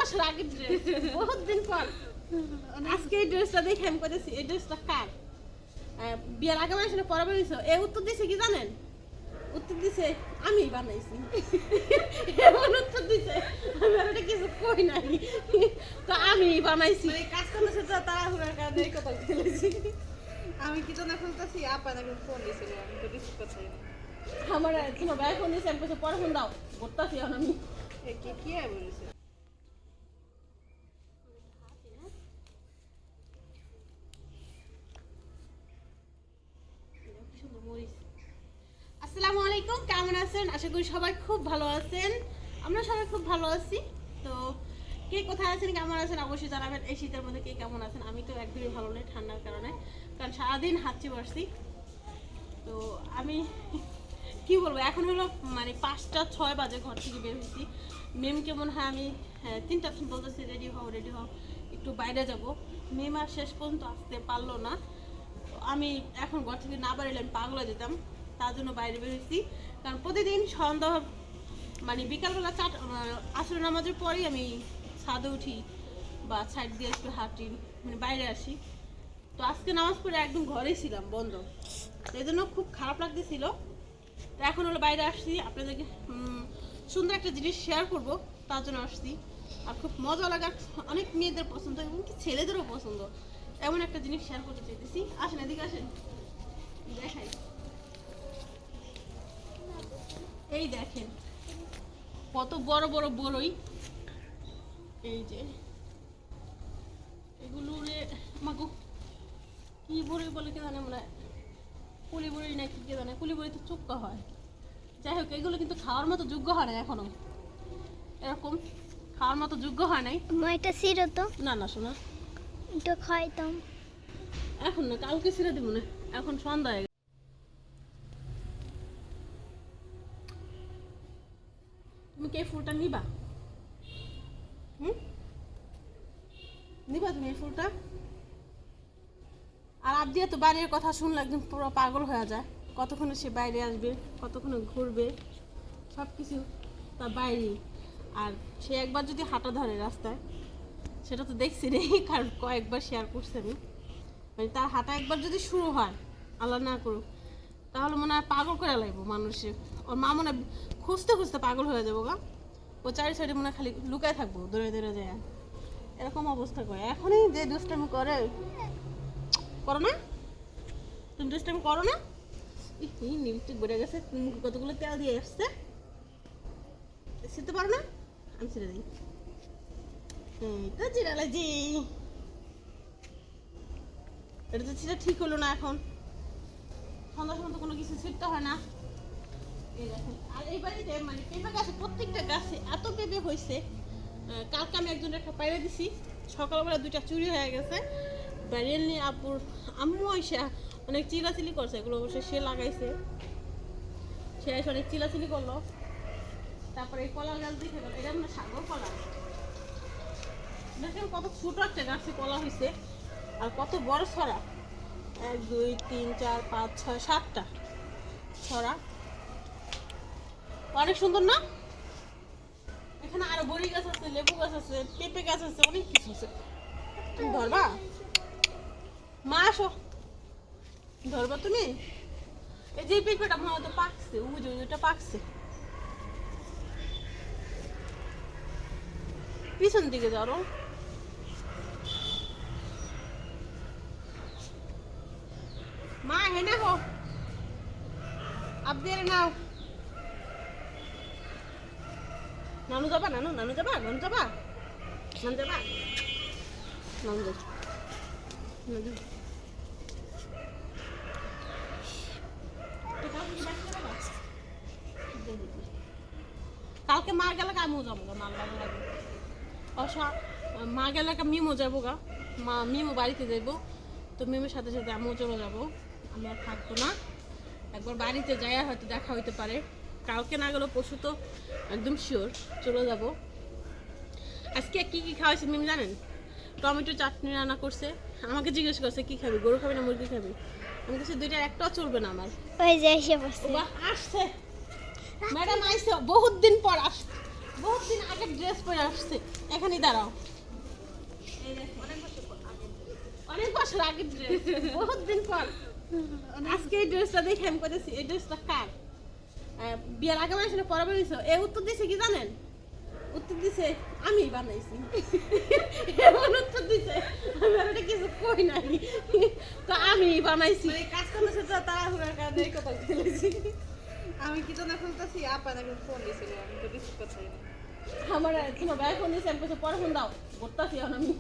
মাসের আগের ড্রেস, বহুত দিন পর। আজকে এই ড্রেসটা দেখে আমি কইতেছি এই ড্রেসটা কার? বিয়ের আগে মাসে পরে বেরিয়েছো। এ উত্তর দিছে কি জানেন? উত্তর দিছে আমি বানাইছি। এমন উত্তর দিছে আমি আর এটা কিছু কই নাই, তো আমি বানাইছি। কাজ করতেছে তো তাড়াহুড়ার কারণে এই কথা বলেছি। আমি কি জন্য খুলতেছি আপা নাকি ফোন দিছিল, আমি তো রিসিভ করতেই না। আমার তোমার ভাই ফোন দিয়েছে, আমি বলছি পরে ফোন দাও, করতেছি এখন আমি। কি আর বলেছে? আসসালামু আলাইকুম, কেমন আছেন? আশা করি সবাই খুব ভালো আছেন। আমরা সবাই খুব ভালো আছি। তো কে কোথায় আছেন, কেমন আছেন অবশ্যই জানাবেন। এই শীতের মধ্যে কে কেমন আছেন? আমি তো একদমই ভালো নেই ঠান্ডার কারণে, কারণ সারাদিন হাঁচি বসছি। তো আমি কি বলবো, এখন হলো মানে 5টা 6 বাজে ঘর থেকে বের হয়েছি। মেমকে মনে হয় আমি 3টা বলতেছি রেডি হও রেডি হও, একটু বাইরে যাব। মেম আর শেষ পর্যন্ত আসতে পারলো না। তো আমি এখন ঘর থেকে না বাড়িলে আমি পাগল হয়ে যেতাম, তার জন্য বাইরে বেরোচ্ছি। কারণ প্রতিদিন সন্ধ্যা মানে বিকালবেলা আসর নামাজের পরেই আমি ছাদে উঠি বা সাইড দিয়ে একটু হাঁটি, মানে বাইরে আসি। তো আজকে নামাজ পড়ে একদম ঘরেই ছিলাম বন্ধ, এই জন্য খুব খারাপ লাগতেছিল। তো এখন হলো বাইরে আসছি, আপনাদেরকে সুন্দর একটা জিনিস শেয়ার করব, তার জন্য আসছি। আর খুব মজা লাগার, অনেক মেয়েদের পছন্দ এবং কি ছেলেদেরও পছন্দ, এমন একটা জিনিস শেয়ার করতে চাইতেছি। আসেন এদিকে আসেন, দেখাই। এই দেখেন কত বড় বড় বড়ই, এই যে এগুলো আমাকে কি বড়ই বলে কে জানে, মনে হয় কুলি বড়ি নাকি কে জানে, কুলি বড়ি তো চুক্কা হয়। যাই হোক, এগুলো কিন্তু খাওয়ার মতো যোগ্য হয় না এখনো, এরকম খাওয়ার মতো যোগ্য হয় নাই। এটা ছিল তো না না শোনা, এটা খাইতাম এখন না, কালকে ছিঁড়ে দিব না, এখন সন্ধ্যা হয়ে গেছে। তুমি কি এই ফুলটা নিবা? নিবা তুমি এই ফুলটা? আর আবদিয়া তো বাইরের কথা শুনলে একদম পুরো পাগল হয়ে যায়। কতক্ষণে সে বাইরে আসবে, কতক্ষণে ঘুরবে, সব কিছু তার বাইরে। আর সে একবার যদি হাঁটা ধরে রাস্তায়, সেটা তো দেখছি রে, কারণ কয়েকবার শেয়ার করছি আমি, মানে তার হাঁটা একবার যদি শুরু হয়, আল্লাহ না করুক, তাহলে মনে হয় পাগল করে লাগবো মানুষের। ওর মা মনে হয় খুঁজতে খুঁজতে পাগল হয়ে যাবো গা। ও চারি সাইডে মনে হয় খালি লুকায় থাকবো, দৌড়ে দৌড়ে যায়, এরকম অবস্থা করে। এখনই যে দুষ্টামি করে, করো না তুমি, দুষ্টামি করো না। লিপস্টিক বেড়ে গেছে, মুখে কতগুলো তেল দিয়ে আসছে, ছিঁড়তে পারো না? আমি ছিঁড়ে দিই। এই তো চিরালে জি, এটা তো ছিঁড়ে ঠিক হলো না। এখন সন্ধ্যার সময় তো কোনো কিছু ছিঁড়তে হয় না। এই দেখেন, আর এই বাড়িতে মানে পেঁপে গাছে, প্রত্যেকটা গাছে এত পেঁপে হয়েছে। কালকে আমি একজনের একটা পাইরে দিছি, সকালবেলা 2টা চুরি হয়ে গেছে। রিয়েলনি আপুর আম্মু এসে অনেক চিলাচিলি করছে, এগুলো অবশ্যই সে লাগাইছে, সে এসে অনেক চিলাচিলি করলো। তারপরে এই কলা গাছ দেখে গেল, এটা মানে সাগর কলা। দেখেন কত ছোট একটা গাছে কলা হয়েছে, আর কত বড় ছড়া, 1 2 3 4 5 6 7টা ছড়া, অনেক সুন্দর না? এখানে আরো বড়ি গাছ আছে, লেবু গাছ আছে, পেঁপে গাছ আছে, অনেক কিছু আছে। তুমি ধরবা? মা আসো, ধরবা তুমি? এই যে পেঁপেটা মনে হয় তো পাকছে, ওইটা পাকছে। পিছন দিকে ধরো, মা হেনে হো, আবদের নাও। নানু যাবা? নানু নানু যাবা? নানু যাবা? নানু যাবা? নানু যাবা? কালকে মা গেলে আমিও যাবো গা, মাল ভালো লাগবে। মা গেলে মিমো যাবো গা, মিমো বাড়িতে যাবো। তো মিমের সাথে সাথে আমিও চলে যাবো, আমি আর থাকবো না। একবার বাড়িতে যাই হয়তো দেখা হইতে পারে, কালকে না গেলেও পরশু তো একদম শিওর চলে যাব। আজকে কি কি খাওয়াইছে মিম জানেন? টমেটো চাটনি রান্না করছে, আমাকে জিজ্ঞেস করছে কি খাবি, গরু খাবি না মুরগি খাবি? আমি কাছে দুইটার একটাও চলবে না আমার। ওই যে এসে বসে আসছে ম্যাডাম, আইসে বহুত দিন পর বহুত দিন আগে ড্রেস পরে আসছে। এখানেই দাঁড়াও। অনেক বছর আগের ড্রেস, বহুত দিন পর। আজকে এই ড্রেসটা দেখে আমি কইতেছি এই ড্রেসটা কার? বিয়ের আগে বানাইছো না পরে বানাইছো? এ উত্তর দিছে কি জানেন? উত্তর দিছে আমি বানাইছি। এমন উত্তর দিছে আমি আর এটা কিছু কই নাই। তো আমি বানাইছি। মানে কাজ করতেছে তো তাড়াহুড়ার কারণে এই কথা বলেছি। আমি কি তো না খুলতেছি আপা নাকি ফোন দিছিল আমি তো রিসিভ করতেই না। আমার তোমার ভাই ফোন দিয়েছে, আমি বলছি পরে ফোন দাও, করতেছি এখন আমি।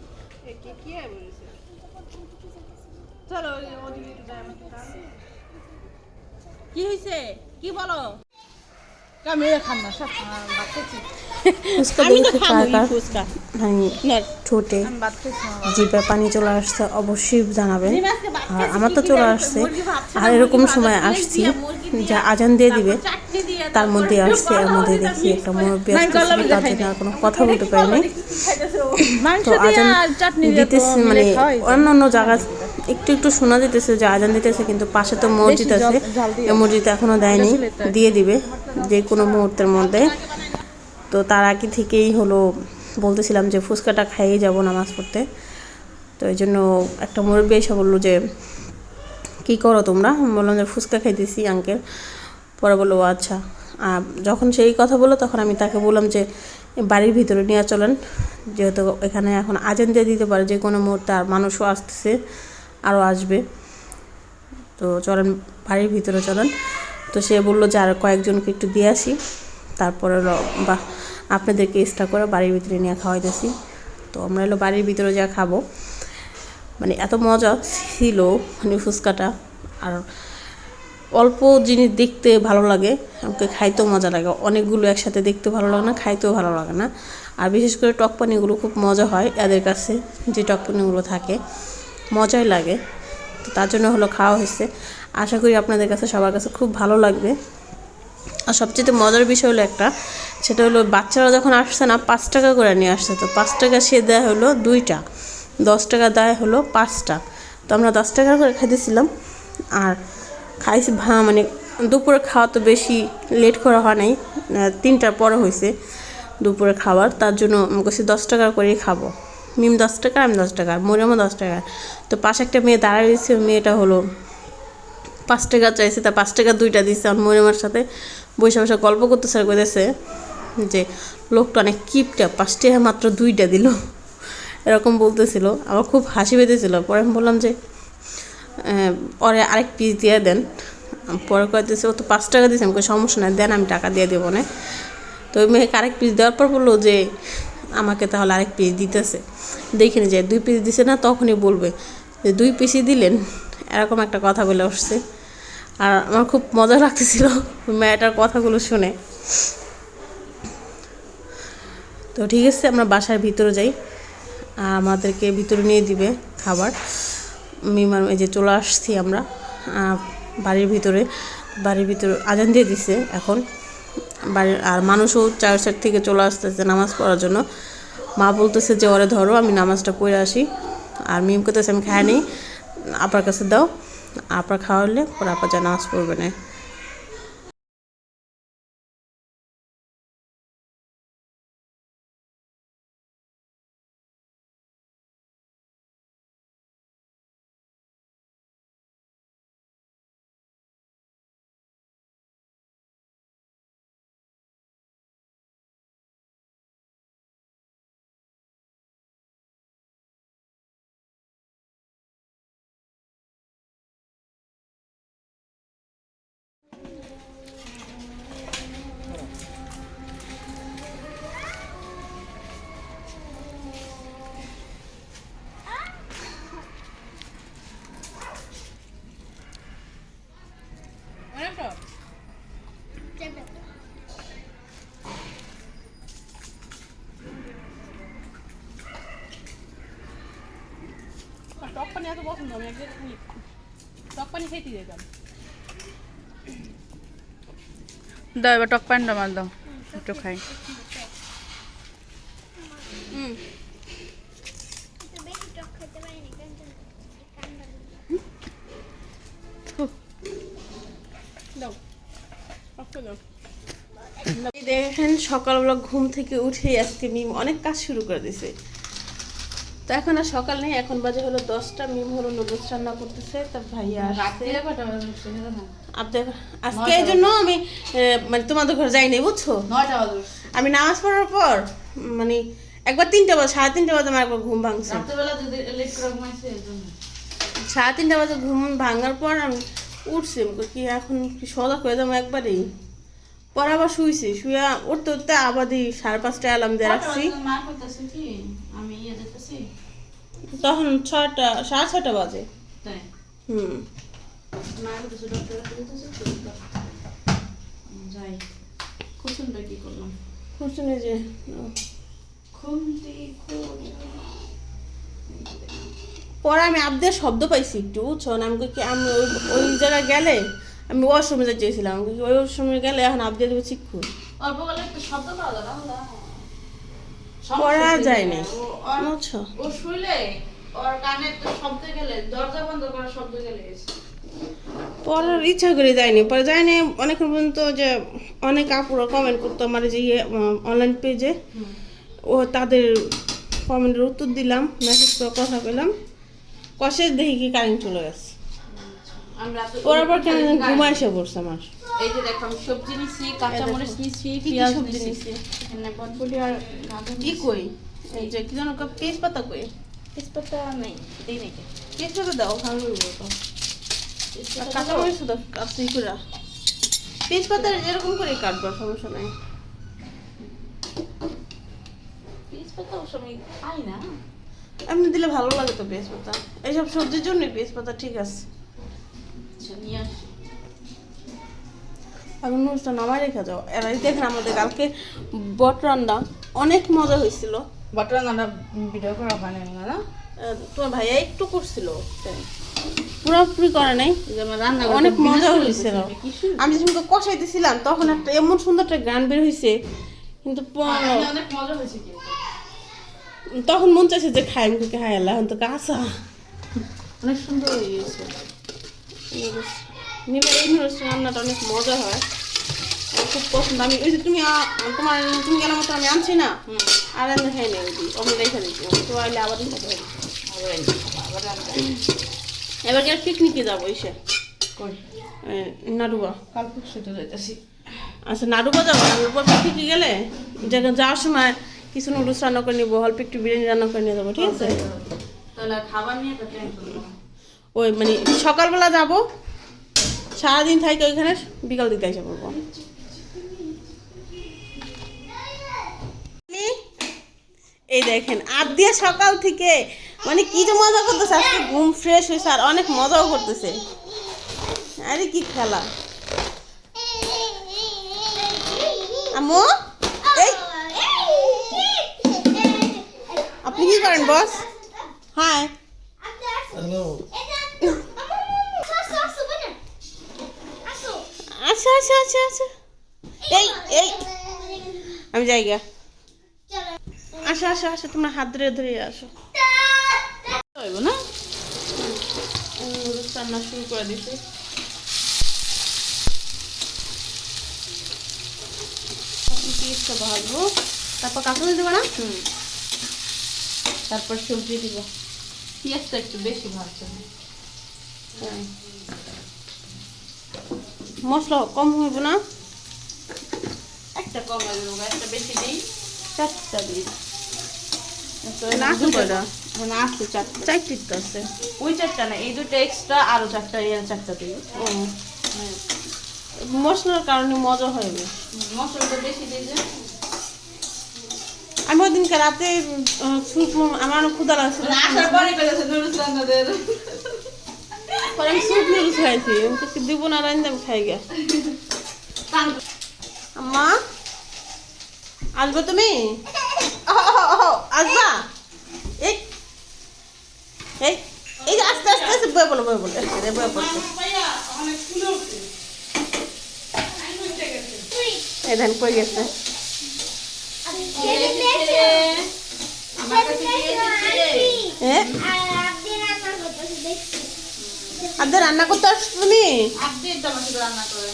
এ কি আর বলেছে? চলো ওদিকে একটু যাই আমাকে তাহলে। কি হয়েছে কি বলো? আমি খান না সব ভাত খেয়েছি। ফুচকা আমি তো দেখে খাবো কার ফুচকা। মানে ঠোঁটে আমি ভাত খেয়েছি জিভে পানি চলে আসছে অবশ্যই জানাবেন। নিমাসকে ভাত আর খাইছি, আমার কি তো কি চলে দেয়? আসছে। মুরগি ভাত ছাড়া, আর মুরগি এরকম ভাজা, সময় প্লেট আসছি দিয়া, মুরগি যে দিয়া, আজান দিয়ে দিবে, তারপর চাটনি দিয়া, তার মধ্যে তারপর আসছে। এর মধ্যে বড় দেখি বড় একটা mix মুরব্বী করে- আসতেছে, তার জন্য আর কোনো কথা বলতে পারিনি। খাইতেছে ও। মাংস তো দিয়ে আজান আর চাটনি দিয়ে তো দিতেছে, মানে মিলে খাওয়াই যায়। অন্য অন্য জায়গা একটু একটু শোনা যেতেছে যে আজান দিতেছে, কিন্তু পাশে তো মসজিদ বেশি আছে। জাল দিয়ে এই মসজিদ এখনো দেয়নি, দিয়ে দিবে যে কোনো মুহূর্তের মধ্যে। তো তার আগে থেকেই হলো বলতেছিলাম যে ফুচকাটা খাইয়ে যাব নামাজ পড়তে। তো এই জন্য একটা মুরব্বী এসে বললো যে কী করো তোমরা? আমি বললাম যে ফুচকা খাইতেছি আঙ্কেল। পরে বললো ও আচ্ছা। আর যখন সেই কথা বললো তখন আমি তাকে বললাম যে বাড়ির ভিতরে নিয়ে চলেন, যেহেতু এখানে এখন আজান দিয়ে দিতে পারে যে কোনো মুহূর্তে, আর মানুষও আসতেছে, আরও আসবে। তো চলেন বাড়ির ভিতরে চলেন। তো সে বললো যে আর কয়েকজনকে একটু দিয়ে আসি, তারপরে বা আপনাদেরকে এক্সট্রা করে বাড়ির ভিতরে নিয়ে খাওয়াইতেছি। তো আমরা এলো বাড়ির ভিতরে যা খাবো, মানে এত মজা ছিল মানে ফুচকাটা। আর অল্প জিনিস দেখতে ভালো লাগে, আমাকে খাইতেও মজা লাগে। অনেকগুলো একসাথে দেখতে ভালো লাগে না, খাইতেও ভালো লাগে না। আর বিশেষ করে টক পানিগুলো খুব মজা হয় এদের কাছে, যে টক পানিগুলো থাকে মজাই লাগে। তো তার জন্য হলো খাওয়া হয়েছে। আশা করি আপনাদের কাছে সবার কাছে খুব ভালো লাগবে। আর সবচেয়ে মজার বিষয় হলো একটা, সেটা হলো বাচ্চারা যখন আসছে না 5 টাকা করে নিয়ে আসছে। তো 5 টাকা সে দেয় হলো 2টা, 10 টাকা দেয় হলো 5টা। তো আমরা 10 টাকা করে খাইতেছিলাম। আর খাইছি মানে দুপুরে খাওয়া তো বেশি লেট করা হয় নাই, 3টার পরে হয়েছে দুপুরে খাবার। তার জন্য আমি বলছি 10 টাকা করেই খাবো। মিম 10 টাকা, আমি 10 টাকা, মরিয়ামও 10 টাকা। তো পাশে একটা মেয়ে দাঁড়ায় রয়েছে, মেয়েটা হলো 5 টাকা চাইছে, তা 5 টাকা 2টা দিচ্ছে। আমার মরিয়মের সাথে বসে বসে গল্প করতেছে আর কইতেছে যে লোকটা অনেক কিপটা, 5 টাকা মাত্র 2টা দিল, এরকম বলতেছিল। আমার খুব হাসি পেতেছিল। পরে আমি বললাম যে ওরে আরেক পিস দিয়ে দেন। পরে কইতেছে ও তো 5 টাকা দিয়েছে। আমাকে সমস্যা নাই, দেন আমি টাকা দিয়ে দেবো না। তো ওই মেয়েকে আরেক পিস দেওয়ার পর বললো যে আমাকে তাহলে আরেক পিস দিতেছে। দেখিনি যে 2 পিস দিছে না, তখনই বলবে যে 2 পিসই দিলেন, এরকম একটা কথা বলে আসছে। আর আমার খুব মজা লাগতেছিল মেয়েটার কথাগুলো শুনে। তো ঠিক আছে, আমরা বাসার ভিতরে যাই, আর আমাদেরকে ভিতরে নিয়ে দিবে খাবার। মিমার এই যে চলে আসছি আমরা বাড়ির ভিতরে। বাড়ির ভিতরে আজান দিয়ে দিছে এখন বাড়ির, আর মানুষও 4 সাইড থেকে চলে আসতেছে নামাজ পড়ার জন্য। মা বলতেছে যে ওরে ধরো, আমি নামাজটা পড়ে আসি। আর মিম করতেছে আমি খাই নিই, আপনার কাছে দাও, আপনার খাওয়ালে পরে আপা যা নামাজ পড়বে না। টক পানি এত পছন্দ, আমি একদিন টক পানি খেতে যেতাম। দাও এবার টক পানিটা মার দাও, একটু খাই। বেশি টক খেতে পারি না, কারণ দাও টক দাও। দেখেন সকালবেলা ঘুম থেকে উঠে আজকে মিম অনেক কাজ শুরু করে দিছে। তো এখন আর সকাল নেই, এখন বাজে হলো 10টা। মিম হলো নুডলস রান্না করতেছে, তার ভাইয়া আসছে। আজকে এই জন্য আমি মানে তোমাদের ঘরে যাইনি বুঝছো, আমি নামাজ পড়ার পর মানে একবার 3টা বাজে, 3:30 বাজে আমার একবার ঘুম ভাঙছে। 3:30 বাজে ঘুম ভাঙার পর আমি উঠছি, কি এখন কি সজাগ হয়ে যাবো একবারেই। পরে আবার শুইছি, শুয়ে উঠতে উঠতে আবার 5:30 অ্যালার্ম দিয়ে রাখছি। তখন 6টা 6:30 বাজে। হুম খুশনি যে পরে আমি আবদের শব্দ পাইছি একটু বুঝছো না, আমি কি আমি ওই জায়গায় গেলে আমি ওয়াশরুমে যেতে চেয়েছিলাম, ওই ওয়াশরুমে গেলে এখন আবদে দেবো চিক্ষু পড়া যায়নি বুঝছো। ও শুইলে ওর কানে তো শব্দ গেলে, দরজা বন্ধ করার শব্দ গেলে পড়ার ইচ্ছা করে যায়নি, পরে যায়নি অনেকক্ষণ পর্যন্ত। যে অনেক আপুরা কমেন্ট করতো আমার যে অনলাইন পেজে, ও তাদের কমেন্টের উত্তর দিলাম, মেসেজ করে কথা পেলাম, কষে দেখি কি কারেন্ট চলে গেছে। পড়ার পর কেন ঘুমা এসে পড়ছে আমার। এই যে দেখো আমি সবজি নিছি, কাঁচা মরিচ নিছি, কি পেঁয়াজ সবজি নিছি, এখানে বটবটি আর গাজর কি কই এই যে কি জানো তেজপাতা কই, তেজপাতা নাই, দেই নাকি তেজপাতা দাও ভালো লাগবে তো। আর কাঁচা মরিচ দাও কাটছি করে, তেজপাতা এরকম করে কাটবা, সমস্যা নাই। তেজপাতা অবশ্য আমি খাই না, এমনি দিলে ভালো লাগে তো তেজপাতা, এইসব সবজির জন্য তেজপাতা ঠিক আছে। আচ্ছা নিয়ে আসি। এখন নুডলসটা নামাই রেখে যাও। এরা দেখেন আমাদের কালকে বট রান্না অনেক মজা হয়েছিল। বটরা আমরা ভিডিও করা হয় না, তোমার ভাইয়া একটু করছিল, পুরোপুরি করে নাই। যেমন রান্না অনেক মজা হয়েছিল। আমি যখন কষাই দিছিলাম তখন একটা এমন সুন্দর একটা গান বের হয়েছে, কিন্তু অনেক মজা হয়েছে কিন্তু তখন মন চাইছে যে খাই, আমি খাই আল্লাহ, এখন তো কাঁচা অনেক সুন্দর হয়ে গিয়েছে। নিবে এই নুডলস রান্নাটা অনেক মজা হয়, আমার খুব পছন্দ। আমি ওই যে তুমি তুমি গেলার মতো আমি আনছি না, আর এনে খাই নেই ওই আমি রেখে দিচ্ছি, তো আইলে আবার এবার কি পিকনিকে যাবো এসে নাড়ুয়া, কাল পরশু তো যাইতেছি। আচ্ছা নাড়ুবা যাবো, নাড়ুবা পিকনিকে গেলে যাওয়ার সময় কিছু নুডলস রান্না করে নিবো, অল্প একটু বিরিয়ানি রান্না করে নিয়ে যাবো, ঠিক আছে? তাহলে খাবার নিয়ে তো টেনশন না। ওই মানে সকালবেলা যাবো, সারাদিন থাকি ওইখানে, বিকাল দিকে এসে পড়বো। এই দেখেন আবদিয়া সকাল থেকে মানে কি যে মজা করতেছে, আজকে ঘুম ফ্রেশ হয়েছে আর অনেক মজাও করতেছে। আরে কি খেলা আম্মু, এই আপনি কি করেন বস? Hi hello. আচ্ছা আচ্ছা আচ্ছা আচ্ছা, এই এই আমি যাই গা। আসো আসো আসো, তোমরা হাত ধরে ধরে আসো। হইব না নুডলস রান্না শুরু করে দিছি। পিসটা ভাজবো, তারপর কাঁচামরিচ দেবো না, তারপর সবজি দিব। পেঁয়াজটা একটু বেশি ভাজতে হবে। হ্যাঁ মশলা কম হইব না, একটা কম লাগবে, একটা বেশি দিই। 4টা দিই না আছে কয়টা? না আছে 4টি তো আছে। ওই 4টা না, এই দুটো এক্সট্রা, আরো 4টা, এর 4টা দিই। ও মশলার কারণে মজা হবে। মশলাটা বেশি দিয়ে যে আমি ওই দিনকে রাতে স্যুপ, আমারও ক্ষুধা লাগছিল, আসার পরে করেছে নুডলস রান্নাদের। পরে আমি স্যুপ নুডলস খাইছি, আমি তো দিব না রান্না, আমি খাই গে। আম্মা আসবো তুমি? আসবা? এই এই এই যে আস্তে আস্তে আস্তে বয়ে বলো, বয়ে বলো, বয়ে পড়ছে। এই ধান কই গেছে? আমার কাছে হ্যাঁ আপনার রান্না করতে আসছো তুমি? আপডেট আমার সাথে রান্না করে।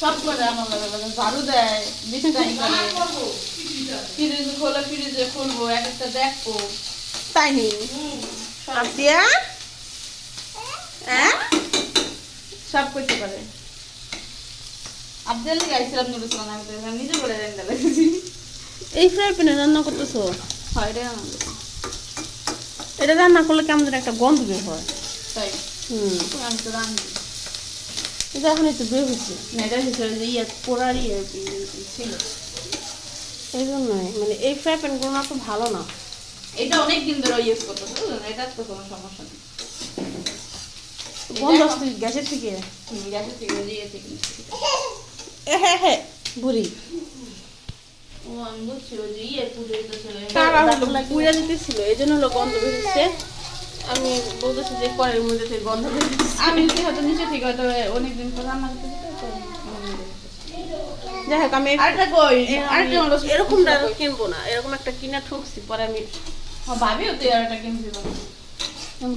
সব করে আমার লাগে ঝাড়ু দেয় বিছনাই করে ফ্রিজ খোলে ফ্রিজে খুলবো এক একটা দেখবো তাই নি আব্দিয়া হ্যাঁ সব করতে পারে আব্দুল গাইছিলাম নুডলস বানাতে আমি নিজে করে রান্না লাগছি এই ফ্রাই প্যানে রান্না করতেছো হয় রে আমার এটা রান্না করলে কেমন যেন একটা গন্ধ বের হয় তাই আমি তো রান্না এটা এখন একটু বের হচ্ছে না এটা হিসেবে যে ইয়ে পোড়ার ইয়ে ছিল এই জন্যই মানে এই ফ্রাই প্যানগুলো না তো ভালো না এটা অনেক দিন ধরে ইউজ করতেছে বুঝলেন এটার তো কোনো সমস্যা নেই গন্ধ আসছে গ্যাসের থেকে গ্যাসের থেকে যে ইয়ে থেকে হ্যাঁ বুড়ি ও আমি বুঝছি ওই যে ইয়ে পুজো দিতেছে তারা হলো পুড়ে দিতেছিল এই জন্য হলো গন্ধ বেরোচ্ছে আমি বলতেছি যে পরের মধ্যে থেকে গন্ধ বেরোচ্ছে আমি যদি হয়তো নিচে থেকে হয়তো অনেকদিন পর রান্না করতে দিতে তো যাই হোক আমি আরেকটা কই আরেকটা হলো এরকম কিনবো না এরকম একটা কিনা ঠকছি পরে আমি ভাবিও তো এরটা কিনছিল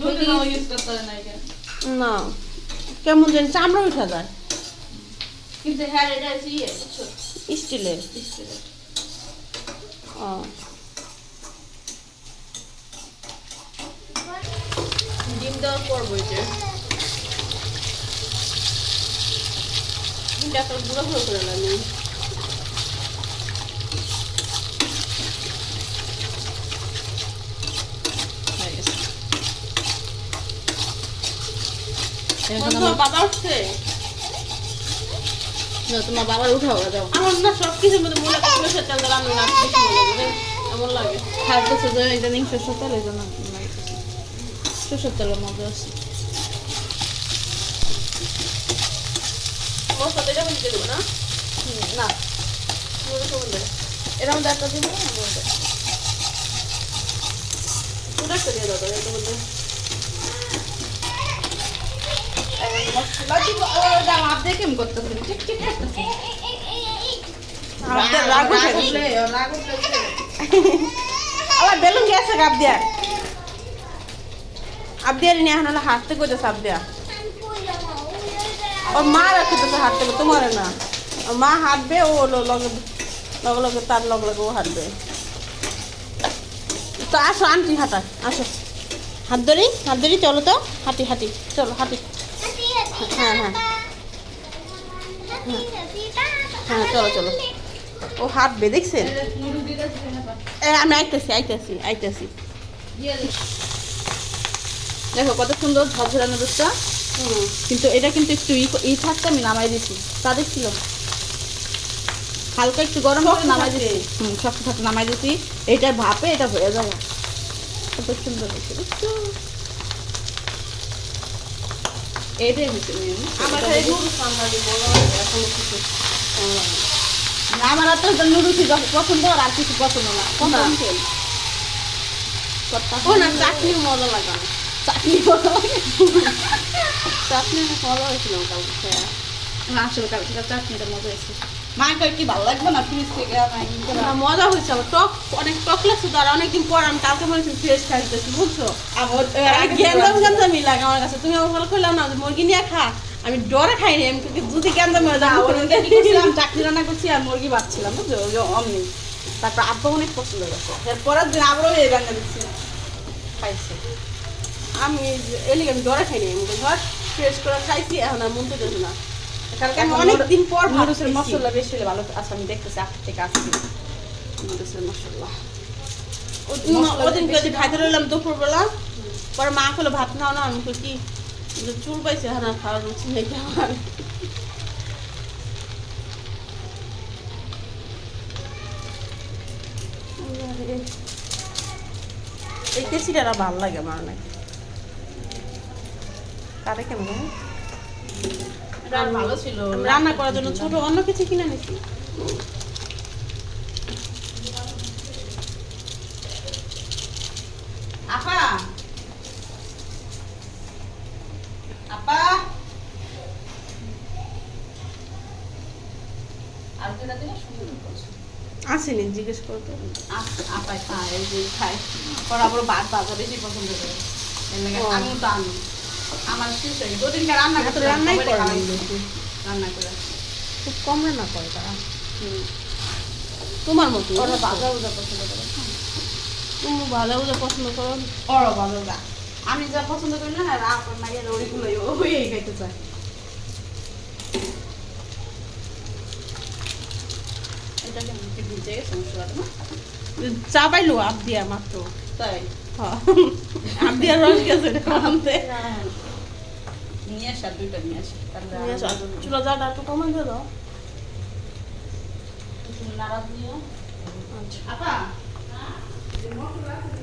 যদি না ইউজ করতে হয় না এটা না কেমন যেন চামড়া উঠা যায় কিন্তু হ্যাঁ এটা আছে ইয়ে বুঝছো স্টিলের স্টিলের ও ডিম দেওয়ার পর বইছে ডিমটা একটা গুঁড়ো গুঁড়ো করে লাগে বাবা উঠছে না তোমার বাবার উঠাও দাও আমার না সব কিছুর মধ্যে মনে হয় সরষের তেল দিলে আমি না বেশি মনে করে এমন লাগে খাইতেছে যে এটা নিন সরষের তেল এই জন্য সরষের তেলের মধ্যে আছে মশলা এটা আমি দিয়ে দেবো না না মনে কেমন দেয় এর মধ্যে একটা দিব পুরো একটা দিয়ে দাও এটা বলতে মশলা দিব দাম আপনি কেমন করতেছেন ঠিক ঠিক করতেছেন আপনার রাগ উঠে উঠলে রাগ উঠলে আবার বেলুন গেছে আবদিয়ার আবদিয়ার নিয়ে এখন হলো হাঁটতে করতেছে আবদিয়া ওর মা রাখতেছে হাঁটতে তোমার না ওর মা হাঁটবে ও হলো লগে লগে লগে তার লগে লগে ও হাঁটবে তো আসো আন্টি হাঁটা আসো হাত ধরি চলো তো হাঁটি হাঁটি চলো হাঁটি হ্যাঁ হ্যাঁ হ্যাঁ চলো চলো ও হাঁটবে দেখছেন নুডলস দিতেছি না আমি আইতেছি দেখো কত সুন্দর ঝরঝরা নুডলসটা কিন্তু এটা কিন্তু একটু ই থাকতে আমি নামাই দিছি তা দেখছিল হালকা একটু গরম করে নামাই দিছি শক্ত থাকতে নামাই দিছি এটা ভাপে এটা হয়ে যাবে কত সুন্দর হয়েছে বুঝছো এইটাই হচ্ছে আমার এই নুডলস রান্না দিব এখন কিছু আমার তো নুডলসই পছন্দ আর কিছু পছন্দ না কম না। তেল ও না চাটনি মজা লাগে না চাটনি ভালো লাগে চাটনি ভালো হয়েছিল কালকে আসলে কালকে চাটনিটা মজা হয়েছে মাকে কি ভালো লাগবে না ফ্রিজ থেকে মজা হয়েছে আমার টক অনেক টক লাগছে তো আর অনেকদিন পর আমি কালকে মনে হচ্ছে ফ্রেশ খাইতেছি বুঝছো আমার গ্যান্দামি লাগে আমার কাছে তুমি আমার ভালো করলাম না যে মুরগি নিয়ে খা আমি ডরে খাইনি আমি যদি গ্যান্দামি হয়ে যাবো চাকরি রান্না করছি আর মুরগি বাচ্ছিলাম বুঝছো অমনি তারপর আব্বা অনেক পছন্দ করছে এর পরের দিন আবারও এই রান্না দিচ্ছি খাইছে আমি এলিগে আমি ডরে খাইনি আমি ধর ফ্রেশ করে খাইছি এখন আর মন তো যাচ্ছে না কালকে আমি অনেকদিন পর নুডলসের ভাবতেছি। মশলা বেশি হলে ভালো আচ্ছা আমি দেখতেছি আজকে থেকে আসছি নুডলসের মশলা ওদিন যদি খাইতে রইলাম দুপুরবেলা পরে মা হলো ভাত খাও না আমি কই কি যে চুল পাইছে হ্যাঁ খাওয়ার রুচি নেই আমার এই কেসিটা ভালো লাগে আমার অনেক কারে কেমন ভালো ছিল রান্না করার জন্য ছোট অন্য কিছু কিনে নিছি আপা আপা আর যেটা দিলে সুন্দর করছে আসেনি জিজ্ঞেস করতো আপাই খায় এই যে খায় পর আবার ভাত ভাজা বেশি পছন্দ করে এর লাগে ও। আমিও তো আনি আমার শেষ হয়ে গেছে। ওদিনকে রান্না এত করতে রান্নাই করে না রান্না করে খুব কম রান্না করে তারা হুম। তোমার মতো ওরা ভাজা ভাজা পছন্দ করে তুমি ভাজা ভুজা পছন্দ করো ওরা ভাজা ভাজা আমি যা পছন্দ করি না আপনার মাইয়ের ওইগুলোই ওই খাইতে চায় এটা কেমন কি ভিজে গেছে মশলাটা না চা পাইলো আপ দিয়া মাত্র তাই আপ দিয়া রস গেছে এটা আনতে নিয়ে আসা দুইটা নিয়ে আসি নিয়ে আসো। চুলা যাটা একটু কমান দিয়ে দাও নাড়া দিও আচ্ছা আপা যে মশলা আছে